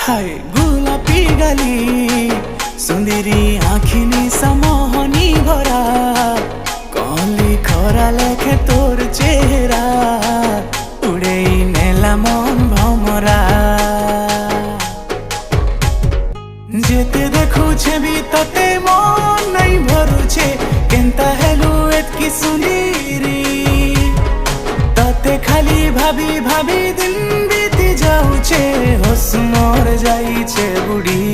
हाय गुलापी गाली सुंदरी आखिनी समोहनी भरा कली खरा लेखे तोर चेहरा उड़े नेला मन भमरा जेते देखुछे भी तते मन नहीं भरुछे केनता हेलु एतकी सुंदरी तते खाली भाभी भाभी दिन बीती जाऊछे होश मोर जाइछे बुढ़ी